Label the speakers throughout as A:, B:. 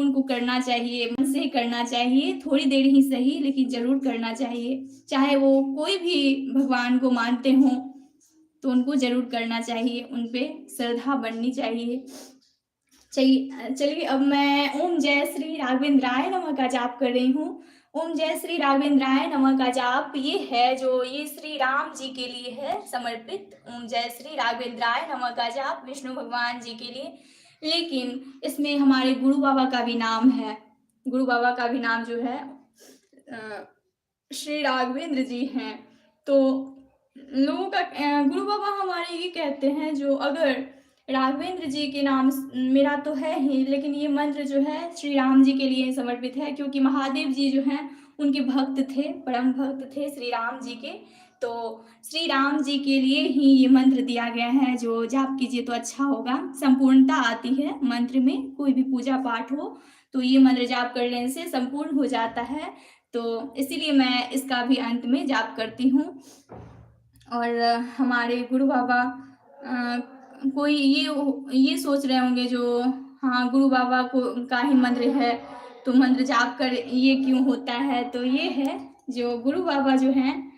A: उनको करना चाहिए, मन से करना चाहिए, थोड़ी देर ही सही लेकिन ज़रूर करना चाहिए। चाहे वो कोई भी भगवान को मानते हों, तो उनको ज़रूर करना चाहिए, उन पे श्रद्धा बढ़नी चाहिए। चलिए अब मैं ओम जय श्री राघवेंद्राय नमः का जाप कर रही हूँ। ओम जय श्री राघवेंद्राय नमः का जाप ये है जो ये श्री राम जी के लिए है समर्पित। ओम जय श्री राघवेंद्राय नमः का जाप विष्णु भगवान जी के लिए, लेकिन इसमें हमारे गुरु बाबा का भी नाम है। गुरु बाबा का भी नाम जो है श्री राघवेंद्र जी हैं। तो लोगों का गुरु बाबा हमारे ये कहते हैं जो अगर राघवेंद्र जी के नाम मेरा तो है ही, लेकिन ये मंत्र जो है श्री राम जी के लिए समर्पित है, क्योंकि महादेव जी जो हैं उनके भक्त थे, परम भक्त थे श्री राम जी के। तो श्री राम जी के लिए ही ये मंत्र दिया गया है जो जाप कीजिए तो अच्छा होगा। संपूर्णता आती है मंत्र में, कोई भी पूजा पाठ हो तो ये मंत्र जाप कर लेने से संपूर्ण हो जाता है। तो इसीलिए मैं इसका भी अंत में जाप करती हूँ। और हमारे गुरु बाबा कोई ये सोच रहे होंगे जो हाँ गुरु बाबा को का ही मंत्र है तो मंत्र जाप कर ये क्यों होता है, तो ये है जो गुरु बाबा जो हैं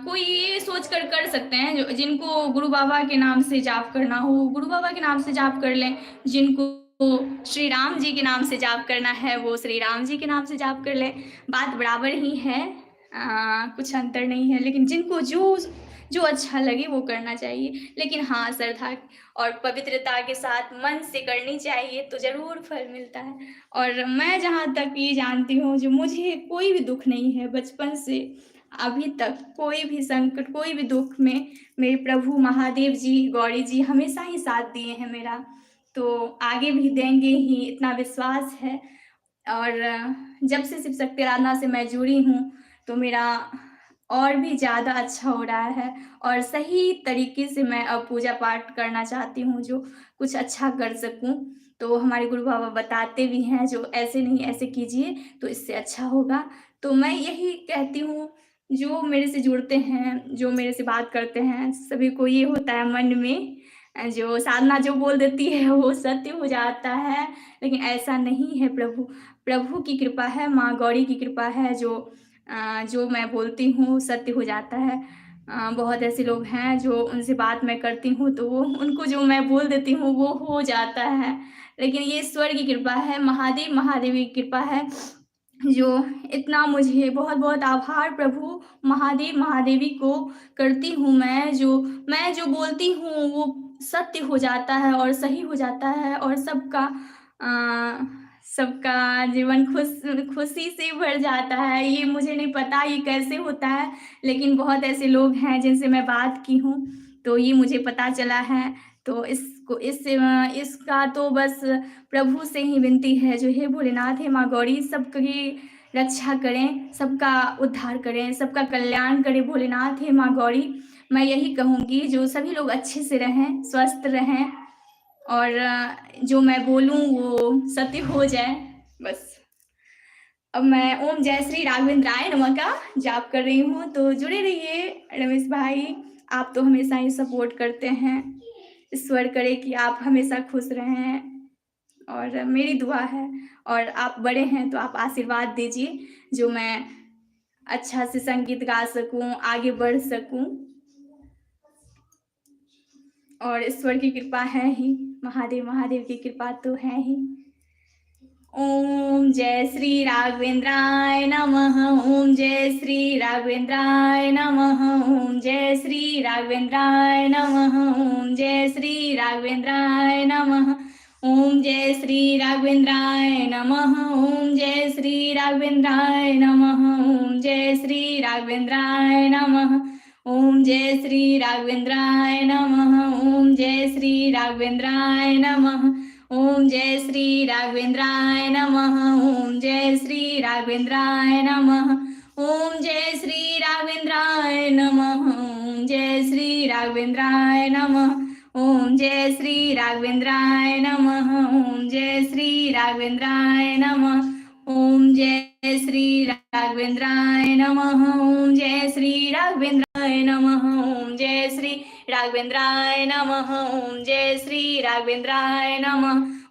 A: कोई ये सोच कर सकते हैं जो जिनको गुरु बाबा के नाम से जाप करना हो गुरु बाबा के नाम से जाप कर लें, जिनको श्री राम जी के नाम से जाप करना है वो श्री राम जी के नाम से जाप कर लें, बात बराबर ही है। कुछ अंतर नहीं है, लेकिन जिनको जो अच्छा लगे वो करना चाहिए। लेकिन हाँ श्रद्धा और पवित्रता के साथ मन से करनी चाहिए तो ज़रूर फल मिलता है। और मैं जहाँ तक ये जानती हूँ जो मुझे कोई भी दुख नहीं है, बचपन से अभी तक कोई भी संकट कोई भी दुख में मेरे प्रभु महादेव जी गौरी जी हमेशा ही साथ दिए हैं मेरा, तो आगे भी देंगे ही, इतना विश्वास है। और जब से शिव शक्ति आराधना से मैं जुड़ी हूँ तो मेरा और भी ज़्यादा अच्छा हो रहा है और सही तरीके से मैं अब पूजा पाठ करना चाहती हूँ जो कुछ अच्छा कर सकूँ। तो हमारे गुरु बाबा बताते भी हैं जो ऐसे नहीं ऐसे कीजिए तो इससे अच्छा होगा। तो मैं यही कहती हूँ जो मेरे से जुड़ते हैं, जो मेरे से बात करते हैं, सभी को ये होता है मन में जो साधना जो बोल देती है वो सत्य हो जाता है, लेकिन ऐसा नहीं है। प्रभु की कृपा है, माँ गौरी की कृपा है जो मैं बोलती हूँ सत्य हो जाता है। बहुत ऐसे लोग हैं जो उनसे बात मैं करती हूँ तो वो उनको जो मैं बोल देती हूँ वो हो जाता है, लेकिन ये ईश्वर की कृपा है, महादेव की कृपा है जो इतना मुझे बहुत बहुत आभार प्रभु महादेवी को करती हूँ। मैं जो बोलती हूँ वो सत्य हो जाता है और सही हो जाता है और सबका जीवन खुशी से भर जाता है। ये मुझे नहीं पता ये कैसे होता है, लेकिन बहुत ऐसे लोग हैं जिनसे मैं बात की हूँ तो ये मुझे पता चला है। तो इसका तो बस प्रभु से ही विनती है जो हे भोलेनाथ हे माँ गौरी सबकी रक्षा करें, सबका उद्धार करें, सबका कल्याण करें भोलेनाथ हे माँ गौरी। मैं यही कहूँगी जो सभी लोग अच्छे से रहें, स्वस्थ रहें और जो मैं बोलूँ वो सत्य हो जाए बस। अब मैं ओम जय श्री राघवेंद्राय नमः का जाप कर रही हूँ, तो जुड़े रहिए रमेश भाई, आप तो हमेशा ही सपोर्ट करते हैं। ईश्वर करे कि आप हमेशा खुश रहें और मेरी दुआ है, और आप बड़े हैं तो आप आशीर्वाद दीजिए जो मैं अच्छा से संगीत गा सकूं, आगे बढ़ सकूं। और ईश्वर की कृपा है ही, महादेव की कृपा तो है ही। ओम जय श्री राघवेंद्राय नमः, ओम जय श्री राघवेंद्राय नमः, ओम जय श्री राघवेंद्राय नमः, ओम जय श्री राघवेंद्राय नमः, ओम जय श्री राघवेंद्राय नमः, ओम जय श्री राघवेंद्राय नमः, ओम जय श्री राघवेंद्राय नमः, ओम जय श्री राघवेंद्राय नमः, ओम जय श्री राघवेंद्राय नमः, ओम जय श्री राघवेंद्राय नमः, ओम जय श्री राघवेंद्राय नमः, ओम जय श्री राघवेंद्राय नमः, ओम जय श्री राघवेंद्राय नमः, ओम जय श्री राघवेंद्राय नमः, ओम जय श्री राघवेंद्राय नमः, ओम जय श्री राघवेंद्राय नमः, ओम जय श्री राघवेंद्राय नमः, ओम जय श्री राघवेंद्राय नमः, ओम जय श्री राघवेंद्राय नमः,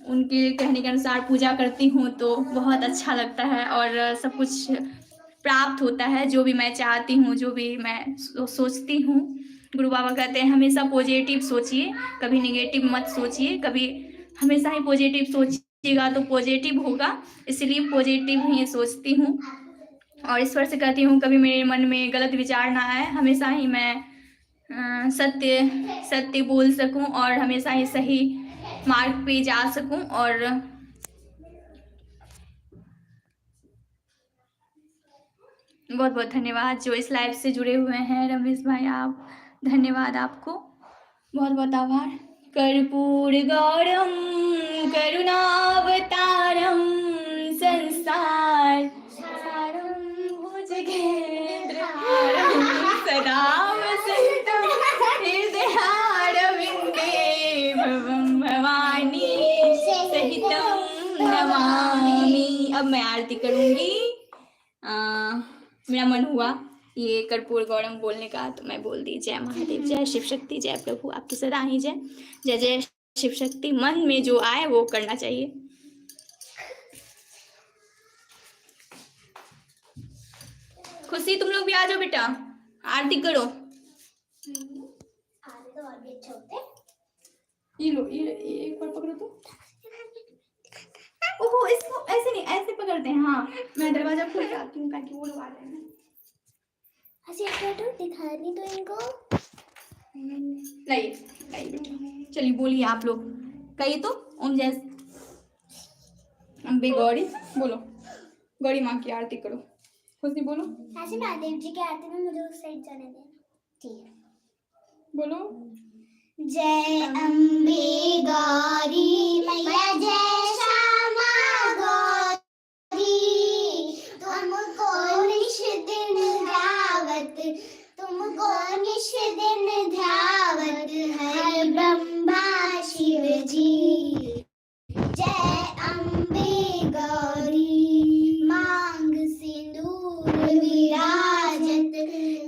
A: उनके कहने के अनुसार पूजा करती हूँ तो बहुत अच्छा लगता है और सब कुछ प्राप्त होता है, जो भी मैं चाहती हूँ, जो भी मैं सोचती हूँ। गुरु बाबा कहते हैं हमेशा पॉजिटिव सोचिए, कभी नेगेटिव मत सोचिए, कभी हमेशा ही पॉजिटिव सोचिएगा तो पॉजिटिव होगा, इसलिए पॉजिटिव ही सोचती हूँ। और ईश्वर से कहती हूँ कभी मेरे मन में गलत विचार ना आए, हमेशा ही मैं सत्य सत्य बोल सकूं और हमेशा ही सही मार्ग पे जा सकूं। और बहुत बहुत धन्यवाद जो इस लाइव से जुड़े हुए हैं। रमेश भाई आप, धन्यवाद आपको, बहुत बहुत आभार। कर्पूर गौरम करुणावतारम संसार सारम भुजगेन्द्रहारम सदा वसन्तं हृदयारविन्दे भवं भवानी सहितं नमामि। अब मैं आरती करूँगी। मेरा मन हुआ ये कर्पूर गौरम बोलने का तो मैं बोल दी। जय महादेव, जय शिव शक्ति, जय प्रभु, आपकी सदा ही जय। जय जय शिव शक्ति। मन में जो आए वो करना चाहिए। खुशी तुम लोग भी आ जाओ बेटा, आरती करो। ये लो, ये एक बार पकड़ो तो। ओहो, इसको ऐसे नहीं, ऐसे पकड़ते हैं। हाँ, मैं दरवाजा खोल के आती हूँ ताकि वो लोग आ जाए।
B: दिखानी तो इनको
A: नहीं चलिए बोलिए आप लोग, कहिए तो। ओम जय अम्बे गौरी बोलो, गौरी माँ की आरती करो। खुशी बोलो।
B: ऐसे महादेव जी की आरती में मुझे उस साइड जाने देना। ठीक है,
A: बोलो।
B: जय अम्बे गौरी मैया, जय श्यामा गौरी, तुमको निश दिन ध्यावत हर ब्रह्मा शिव जी। जय अम्बे गौरी मांग सिंदूर विराजत,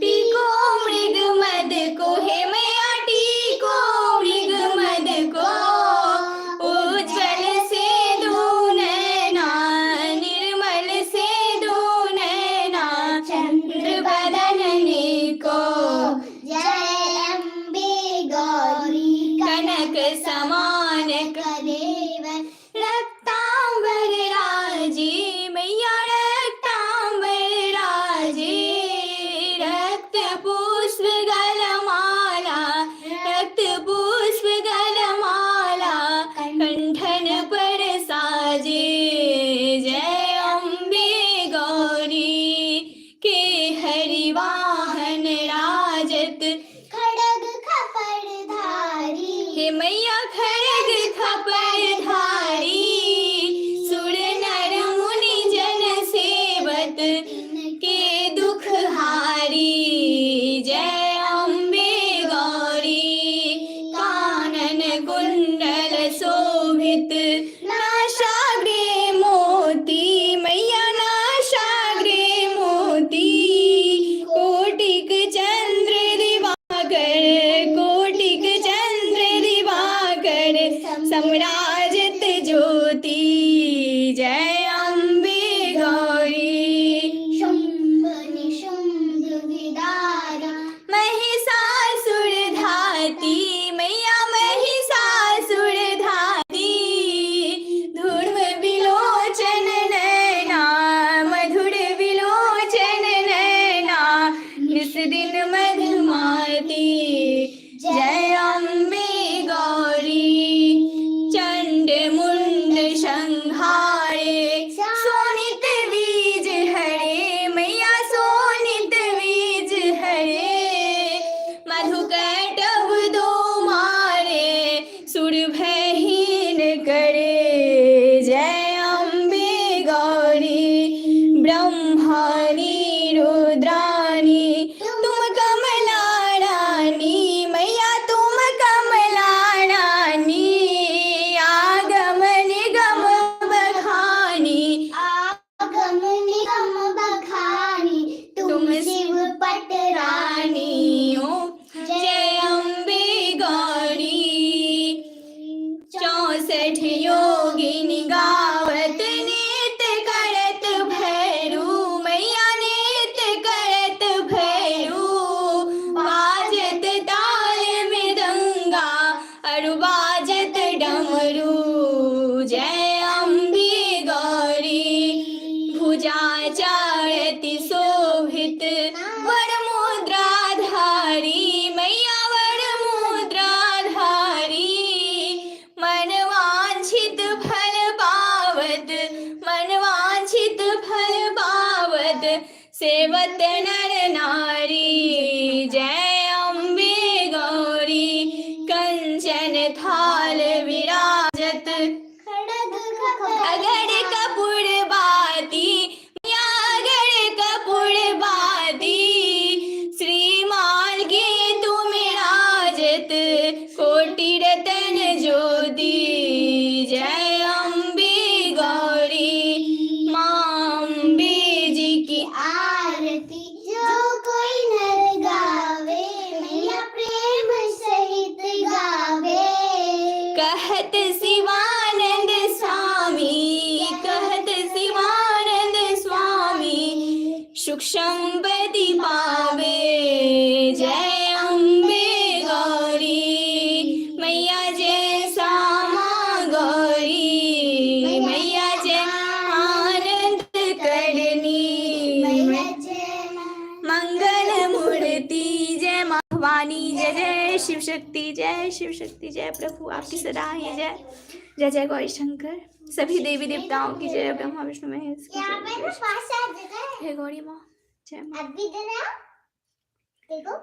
A: टीको मृग मद को हे मैया, टीको मृग मद को, उज्जवल से पावत मनवांछित फल पावत सेवत नर नारी। जय अम्बे गौरी कंचन थाल विराजत अगड़ कपूर बाती अगड़ कपूर बाती। श्रीमान की तुम राजत कोटि रतन ज्योति। जय अम्बे गौरी माँ अम्बे जी की
B: आरती जो कोई नर गावे मैया प्रेम सहित गावे।
A: कहत शिवानंद स्वामी कहत शिवानंद स्वामी सुख संपत्ति पावे। जय अम्बे गौरी मैया जय श्यामा गौरी मैया जय आनंद करनी
B: मैया जय
A: मंगल मूर्ति। जय माँ भवानी जय जय शिव शक्ति जय प्रभु आपकी सदा ही जय। जय जय गौरी शंकर सभी देवी देवताओं की जय। ब्रह्मा विष्णु महेश की
B: यहाँ पे
A: जय।
B: ना 5-7 जगह है।
A: जय गौरी माँ जय माँ।
B: अब भी देना देखो।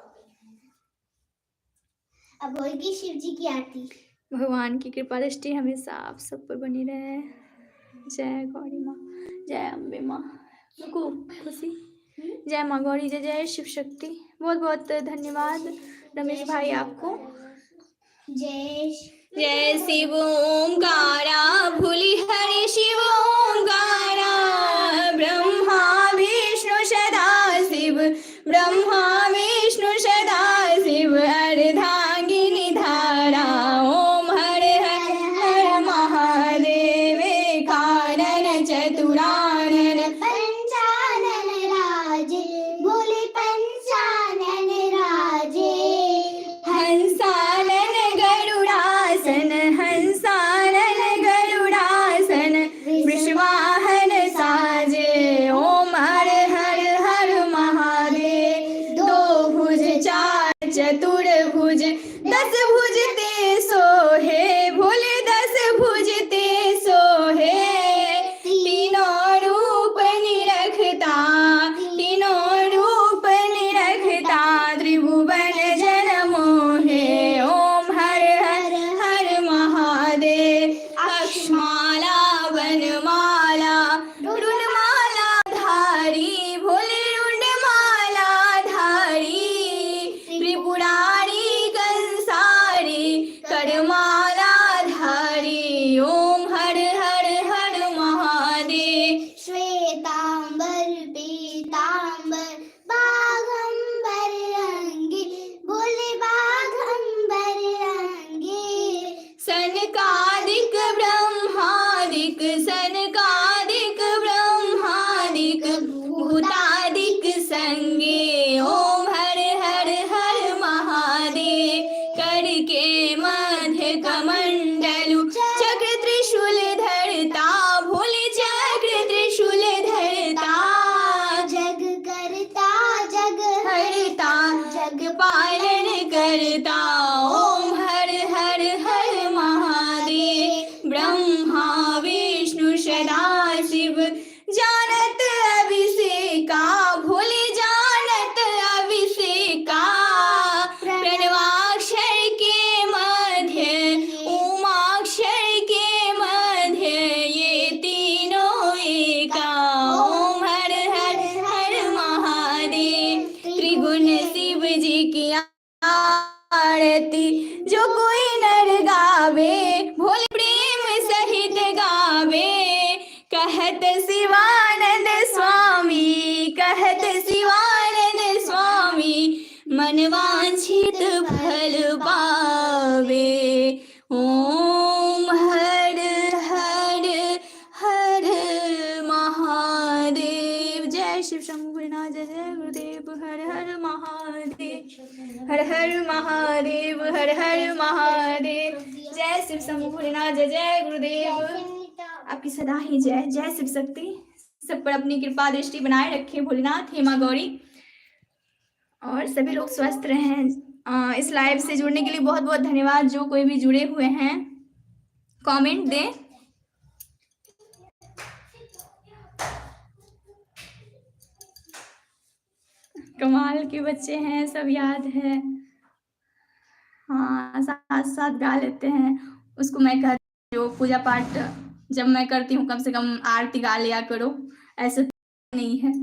B: अब होगी शिव जी की आरती।
A: भगवान की कृपा दृष्टि हमेशा आप सब पर बनी रहे। जय गौरी माँ जय अम्बे माँ को खुशी। जय माँ गौरी जय जय शिव शक्ति। बहुत बहुत धन्यवाद रमेश भाई आपको। जय शिव ओंकारा भूलि हरि शिव ओंकारा ब्रह्मा विष्णु सदा शिव ब्रह्मा विष्णु सदा शिव अर्धांगिनी धारा। ओम हर हर हर महादेव कारण चतुरानन
B: पंचानन राजे बोले पंचानन राजे।
A: हंसानन गरुड़ासन वृषवाहन साजे। ओम हर हर हर महादेव। दो भुज चार चतुर्भुज 10 भुज ते सोहे भोले 10 भुज ते सोहे। तीनों रूप निरखता त्रिभुवन जन मोहे। ओम हर हर हर महादेव। अक्षमाला वनमाला रुंडमाला धारी भोले रुंडमाला धारी। त्रिपुरारी कंसारी करमाला धारी। ओम हर हर हर महादेव।
B: श्वेतांबर पीतांबर बाघंबर अंगी बोले बाघंबर अंगी।
A: सनकादिक ब्रह्मादिक भूतादिक संगे। ओम हर हर हर महादेव। करके मध्य कमंडलु चक्र त्रिशूल धरता भोले चक्र त्रिशूल धरता।
B: जग करता जग
A: हरता जग पालन करता। ओम हर हर हर महादेव। ब्रह्मा विष्णु सदा शिव जानत अभिषेका भोले जानत अभिषेका। प्रणवाक्षर के मध्य उमाक्षर के मध्य ये तीनों एका। ओम हर हर हर महादेव। त्रिगुण शिव जी की आरती जो कोई नर गावे भोले प्रेम सहित गावे। कहत शिवानंद स्वामी मनवांछित फल पावे। ओम हर हर हर महादेव। जय शिव शंभु भोलेनाथ जय जय गुरुदेव। हर हर महादेव हर हर महादेव हर हर महादेव। जय शिव शंभु भोलेनाथ जय जय गुरुदेव आपकी सदा ही जय। जय शिव शक्ति। सब पर अपनी कृपा दृष्टि बनाए रखे भोलेनाथ हे माँ गौरी और सभी लोग स्वस्थ रहें। इस लाइव से जुड़ने के लिए बहुत बहुत धन्यवाद। जो कोई भी जुड़े हुए हैं कमेंट दें कमाल के बच्चे हैं, सब याद है। हाँ, साथ-साथ गा लेते हैं। उसको मैं कहती हूँ पूजा पाठ जब मैं करती हूँ कम से कम आरती गा लिया करो, ऐसा नहीं है।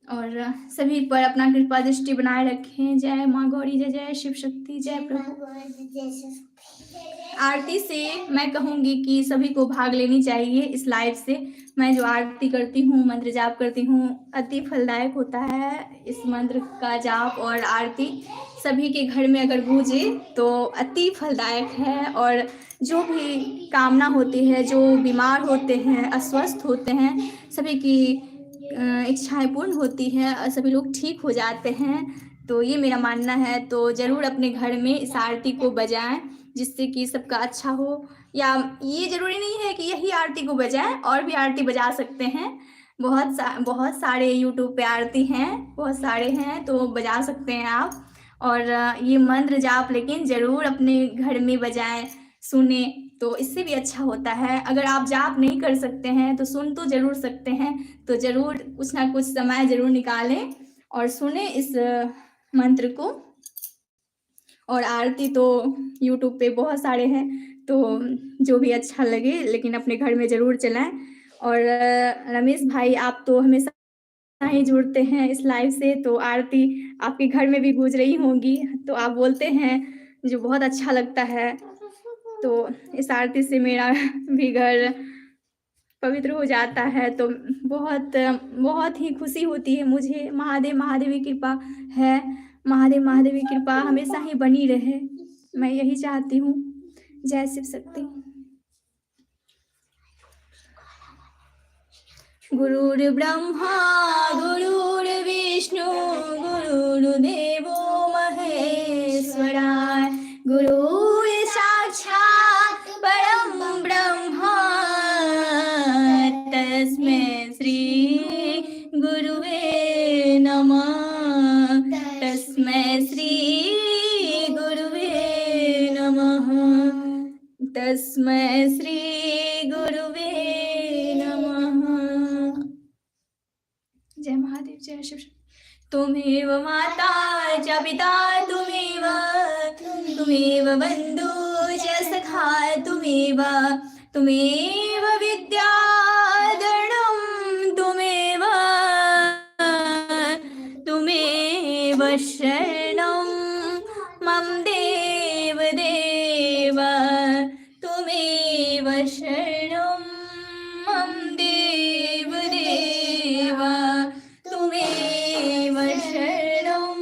A: और सभी पर अपना कृपा दृष्टि बनाए रखें। जय माँ गौरी, जय जय शिव शक्ति, जय प्रभु। आरती से मैं कहूँगी कि सभी को भाग लेनी चाहिए इस लाइव से। मैं जो आरती करती हूँ, मंत्र जाप करती हूँ, अति फलदायक होता है। इस मंत्र का जाप और आरती सभी के घर में अगर गूंजे तो अति फलदायक है। और जो भी कामना होती है, जो बीमार होते हैं, अस्वस्थ होते हैं, सभी की इच्छाएं पूर्ण होती हैं और सभी लोग ठीक हो जाते हैं। तो ये मेरा मानना है। तो ज़रूर अपने घर में इस आरती को बजाएं जिससे कि सबका अच्छा हो। या ये ज़रूरी नहीं है कि यही आरती को बजाएं, और भी आरती बजा सकते हैं। बहुत सारे यूट्यूब पे आरती हैं, बहुत सारे हैं, तो बजा सकते हैं आप। और ये मंत्र जाप लेकिन ज़रूर अपने घर में बजाएं, सुने, तो इससे भी अच्छा होता है। अगर आप जाप नहीं कर सकते हैं तो सुन तो ज़रूर सकते हैं, तो ज़रूर कुछ ना कुछ समय ज़रूर निकालें और सुने इस मंत्र को। और आरती तो यूट्यूब पे बहुत सारे हैं, तो जो भी अच्छा लगे लेकिन अपने घर में ज़रूर चलाएं। और रमेश भाई, आप तो हमेशा ही जुड़ते हैं इस लाइव से, तो आरती आपके घर में भी गूंज रही होंगी, तो आप बोलते हैं जो बहुत अच्छा लगता है। तो इस आरती से मेरा भी घर पवित्र हो जाता है, तो बहुत बहुत ही खुशी होती है मुझे। महादेव की कृपा है, महादेव की कृपा हमेशा ही बनी रहे, मैं यही चाहती हूँ। जय शिव शक्ति। गुरुर्ब्रह्मा गुरुर्विष्णु गुरुर्देवो महेश्वराय, गुरुः साक्षात् परं ब्रह्मा तस्मै श्री गुरुवे नमः, तस्मै श्री गुरुवे नमः, तस्मै श्री गुरुवे नमः। जय महादेव, जय शिव। तुमेव माता च पिता तुमेव, तुमेव बन्धु च सखा तुमेव, तुमेव विद्याधरणं तुमेव, तुमेव शरणं मम देव देव, तुमेव शरणं मम देव देव, तुमेव शरणं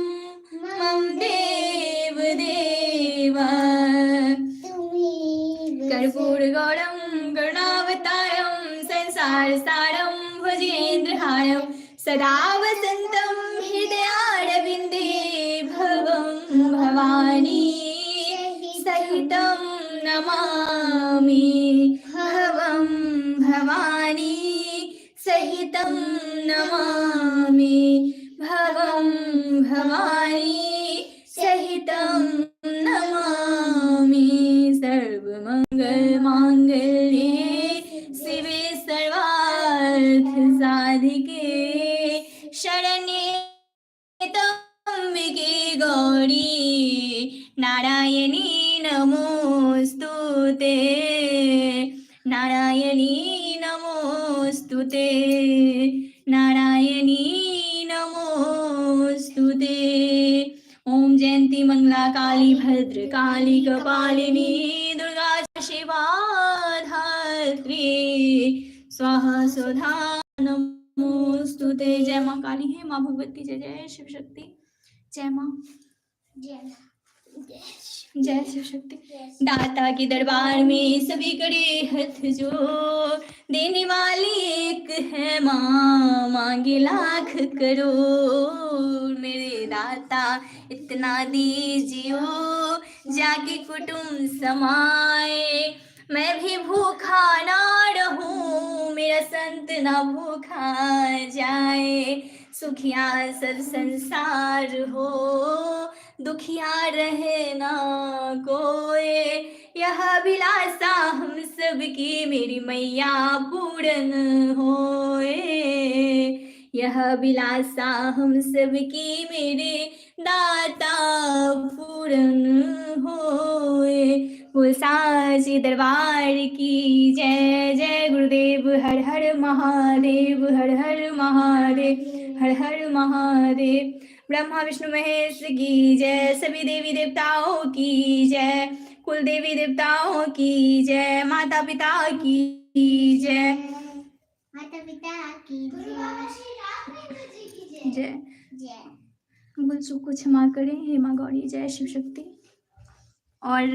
A: मम देव देव। कर्पूरगौरं करुणावतारं संसारसारं भजेन्द्रहारं, सदा वसन्तं हृदयारविन्दे भवं भवानी सहितं नमामि, भवं भवानी सहितं नमामि, भवं भवानी सहितं नमामि। सर्वमङ्गल माङ्गल्ये शिवे सर्वार्थ साधिके, शरण्ये त्र्यम्बके गौरी नारायणी नमोस्तुते, नारायणी नमोस्तुते, नारायणी नमोस्तुते। ओम जयंती मंगला काली भद्र काली कपालिनी, दुर्गा शिवा धात्री, स्वाहा स्वधा नमोस्तुते। जय माँ काली है, माँ भगवती, जय जय शिव शक्ति। जय माँ, जय शिव शक्ति। दाता के दरबार में सभी करे हाथ जोड़, देने वाली एक है माँ, मांगे लाख करोड़। मेरे दाता इतना दीजियो, जाके कुटुंब समाए, मैं भी भूखा ना रहूं, मेरा संत ना भूखा जाए। सुखिया सब संसार हो, दुखिया रहे ना कोई, यह अभिलाषा हम सब की मेरी मैया पूर्ण होए, यह अभिलाषा हम सबकी मेरे दाता पूर्ण होए। बोल साची दरबार की जय। जय गुरुदेव हर हर महादेव, हर हर महादेव, हर हर महादेव। ब्रह्मा विष्णु महेश की जय, सभी देवी देवताओं की जय, कुल देवी देवताओं की जय, माता पिता की जय,
B: माता पिता की
A: जय।
B: जय।
A: भूल चूक को क्षमा करें हे माँ गौरी। जय शिव शक्ति। और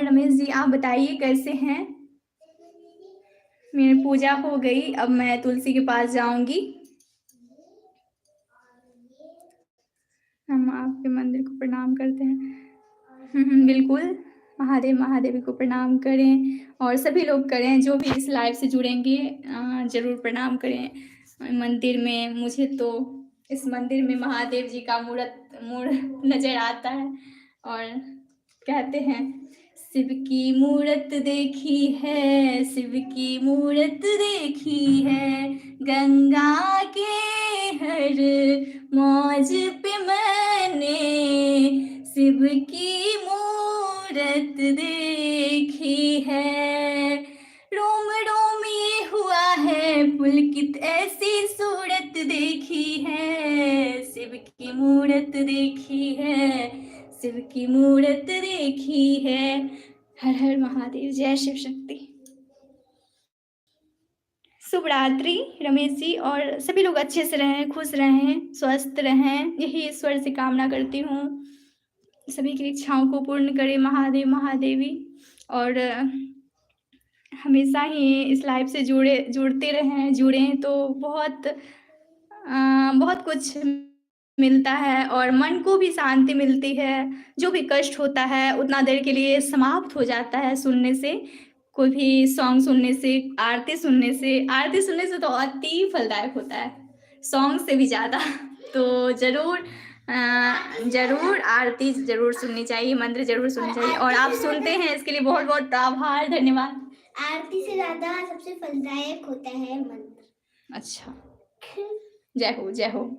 A: रमेश जी आप बताइए कैसे हैं? मेरी पूजा हो गई, अब मैं तुलसी के पास जाऊंगी। हम आपके मंदिर को प्रणाम करते हैं। बिल्कुल, महादेव को प्रणाम करें और सभी लोग करें जो भी इस लाइव से जुड़ेंगे, जरूर प्रणाम करें मंदिर में। मुझे तो इस मंदिर में महादेव जी का मूर्त नजर आता है और कहते हैं शिव की मूरत देखी है, शिव की मूरत देखी है, गंगा के हर मौज पे मैंने शिव की मूरत देखी है। रोम रोम ये हुआ है पुलकित ऐसी सूरत देखी है, शिव की मूरत देखी है, शिव की मूरत देखी है। हर हर महादेव। जय शिव शक्ति। शुभ रात्रि रमेश जी, और सभी लोग अच्छे से रहें, खुश रहें, स्वस्थ रहें, यही ईश्वर से कामना करती हूँ। सभी की इच्छाओं को पूर्ण करे महादेव महादेवी, और हमेशा ही इस लाइफ से जुड़ते रहें, जुड़ें तो बहुत कुछ मिलता है और मन को भी शांति मिलती है। जो भी कष्ट होता है उतना देर के लिए समाप्त हो जाता है सुनने से, कोई भी सॉन्ग सुनने से, आरती सुनने से तो अति फलदायक होता है, सॉन्ग से भी ज़्यादा। तो जरूर आरती जरूर सुननी चाहिए, मंत्र जरूर सुननी चाहिए, और आप सुनते हैं इसके लिए बहुत बहुत आभार, धन्यवाद।
B: आरती से ज्यादा सबसे फलदायक होता है मंत्र।
A: अच्छा, जय हो जय हो।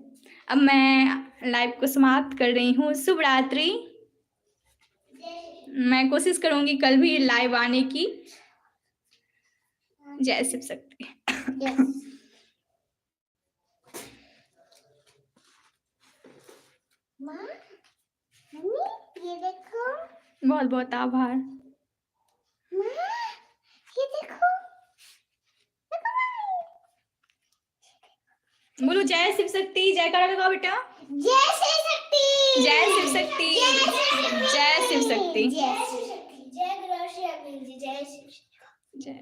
A: अब मैं लाइव को समाप्त कर रही हूँ। शुभ रात्रि। मैं कोशिश करूंगी कल भी लाइव आने की। जय शिव शक्ति।
B: माँ, मम्मी, ये देखो।
A: बहुत बहुत आभार।
B: माँ, ये देखो।
A: बोलो जय शिव शक्ति, जयकारा लगाओ बेटा।
B: जय शिव शक्ति।
A: जय शिव शक्ति। जय शिव शक्ति।
B: जय शिव शक्ति। जय गुरु श्री अनिल जी। जय शिव शक्ति।
A: जय।